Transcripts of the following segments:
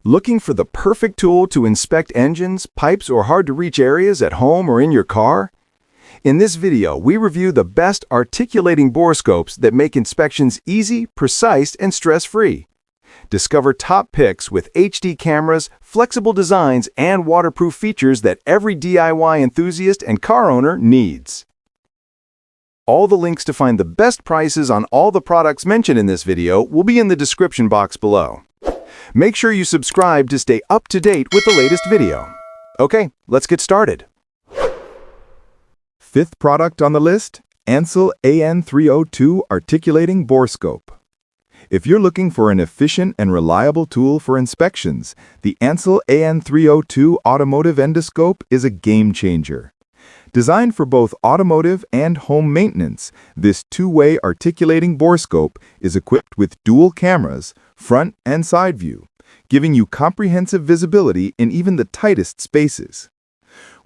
Looking for the perfect tool to inspect engines, pipes, or hard-to-reach areas at home or in your car? In this video, we review the best articulating borescopes that make inspections easy, precise, and stress-free. Discover top picks with HD cameras, flexible designs, and waterproof features that every DIY enthusiast and car owner needs. All the links to find the best prices on all the products mentioned in this video will be in the description box below. Make sure you subscribe to stay up to date with the latest video. Okay, let's get started. Fifth product on the list, ANCEL AN302 Articulating Borescope. If you're looking for an efficient and reliable tool for inspections, the ANCEL AN302 automotive endoscope is a game changer. Designed for both automotive and home maintenance, this two-way articulating borescope is equipped with dual cameras, front and side view, giving you comprehensive visibility in even the tightest spaces.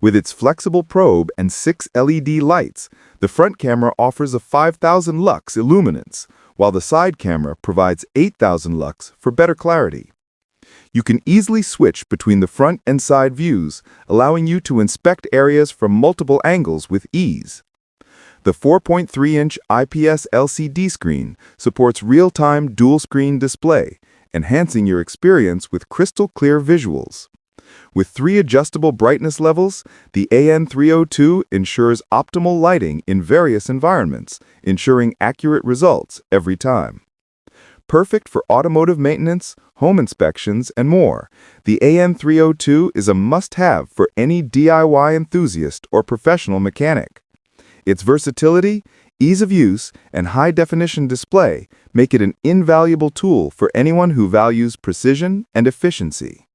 With its flexible probe and 6 LED lights, the front camera offers a 5,000 lux illuminance, while the side camera provides 8,000 lux for better clarity. You can easily switch between the front and side views, allowing you to inspect areas from multiple angles with ease. The 4.3-inch IPS LCD screen supports real-time dual-screen display, enhancing your experience with crystal-clear visuals. With 3 adjustable brightness levels, the AN302 ensures optimal lighting in various environments, ensuring accurate results every time. Perfect for automotive maintenance, home inspections, and more, the AN302 is a must-have for any DIY enthusiast or professional mechanic. Its versatility, ease of use, and high-definition display make it an invaluable tool for anyone who values precision and efficiency.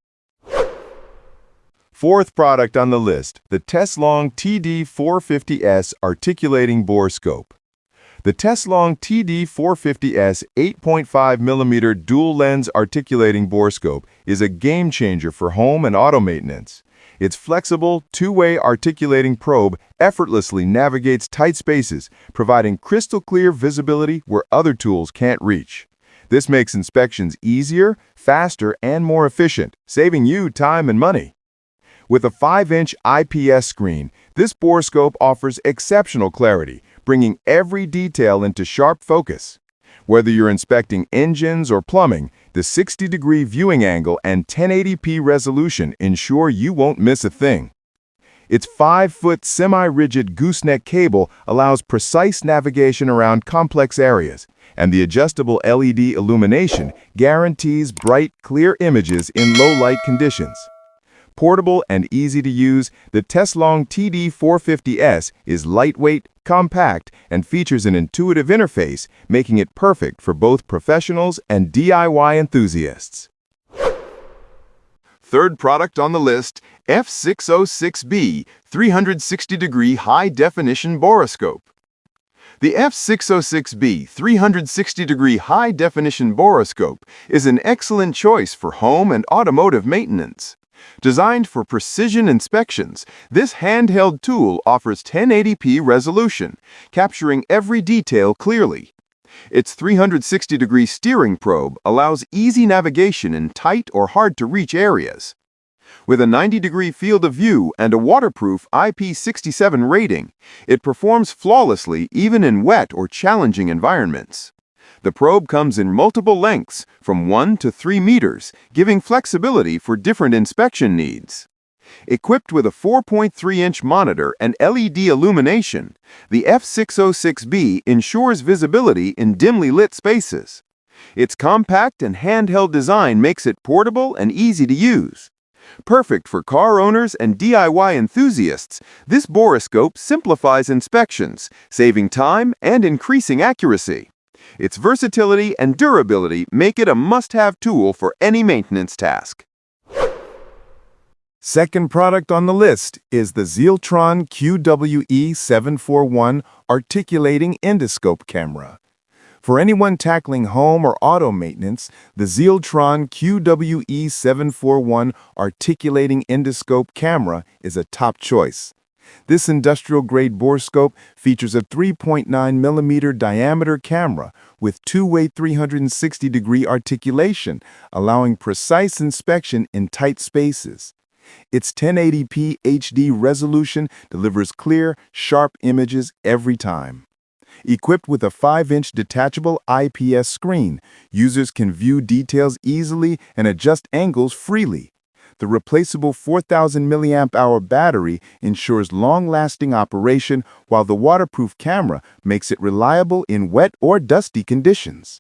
Fourth product on the list, the TESLONG TD450S Articulating Borescope. The TESLONG TD450S 8.5mm dual-lens articulating borescope is a game-changer for home and auto maintenance. Its flexible, two-way articulating probe effortlessly navigates tight spaces, providing crystal-clear visibility where other tools can't reach. This makes inspections easier, faster, and more efficient, saving you time and money. With a 5-inch IPS screen, this borescope offers exceptional clarity, bringing every detail into sharp focus. Whether you're inspecting engines or plumbing, the 60-degree viewing angle and 1080p resolution ensure you won't miss a thing. Its 5-foot semi-rigid gooseneck cable allows precise navigation around complex areas, and the adjustable LED illumination guarantees bright, clear images in low-light conditions. Portable and easy to use, the TESLONG TD450S is lightweight, compact, and features an intuitive interface, making it perfect for both professionals and DIY enthusiasts. Third product on the list, F606B 360-degree high-definition borescope. The F606B 360-degree high-definition borescope is an excellent choice for home and automotive maintenance. Designed for precision inspections, this handheld tool offers 1080p resolution, capturing every detail clearly. Its 360-degree steering probe allows easy navigation in tight or hard-to-reach areas. With a 90-degree field of view and a waterproof IP67 rating, it performs flawlessly even in wet or challenging environments. The probe comes in multiple lengths, from 1 to 3 meters, giving flexibility for different inspection needs. Equipped with a 4.3-inch monitor and LED illumination, the F606B ensures visibility in dimly lit spaces. Its compact and handheld design makes it portable and easy to use. Perfect for car owners and DIY enthusiasts, this borescope simplifies inspections, saving time and increasing accuracy. Its versatility and durability make it a must-have tool for any maintenance task. Second product on the list is the Zealtron QWE741 Articulating Endoscope Camera. For anyone tackling home or auto maintenance, the Zealtron QWE741 Articulating Endoscope Camera is a top choice. This industrial-grade borescope features a 3.9mm diameter camera with two-way 360-degree articulation, allowing precise inspection in tight spaces. Its 1080p HD resolution delivers clear, sharp images every time. Equipped with a 5-inch detachable IPS screen, users can view details easily and adjust angles freely. The replaceable 4,000 mAh battery ensures long-lasting operation, while the waterproof camera makes it reliable in wet or dusty conditions.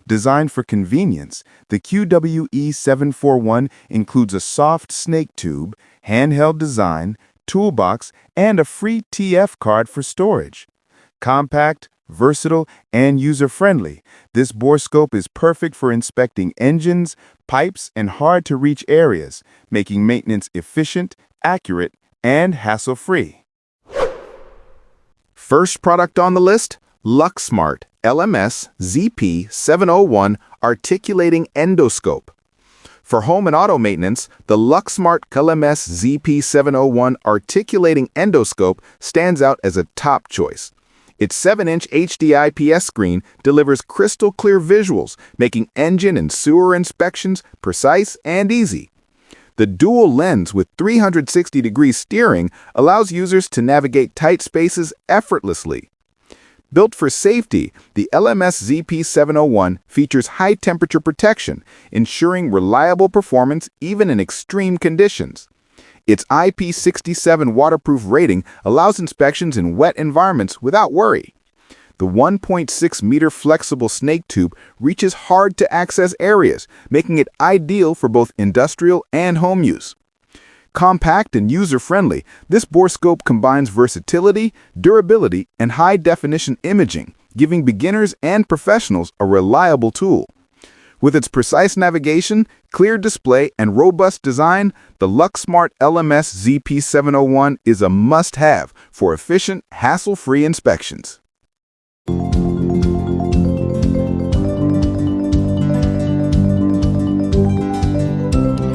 Designed for convenience, the QWE741 includes a soft snake tube, handheld design, toolbox, and a free TF card for storage. Compact, versatile, and user-friendly, this borescope is perfect for inspecting engines, pipes, and hard-to-reach areas, making maintenance efficient, accurate, and hassle-free. First product on the list, Luxmart LMS ZP701 Articulating Endoscope. For home and auto maintenance, the Luxmart LMS ZP701 Articulating Endoscope stands out as a top choice. Its 7-inch HD IPS screen delivers crystal-clear visuals, making engine and sewer inspections precise and easy. The dual lens with 360-degree steering allows users to navigate tight spaces effortlessly. Built for safety, the LMS ZP701 features high-temperature protection, ensuring reliable performance even in extreme conditions. Its IP67 waterproof rating allows inspections in wet environments without worry. The 1.6-meter flexible snake tube reaches hard-to-access areas, making it ideal for both industrial and home use. Compact and user-friendly, this borescope combines versatility, durability, and high-definition imaging, giving beginners and professionals a reliable tool. With its precise navigation, clear display, and robust design, the Luxmart LMS ZP701 is a must-have for efficient, hassle-free inspections.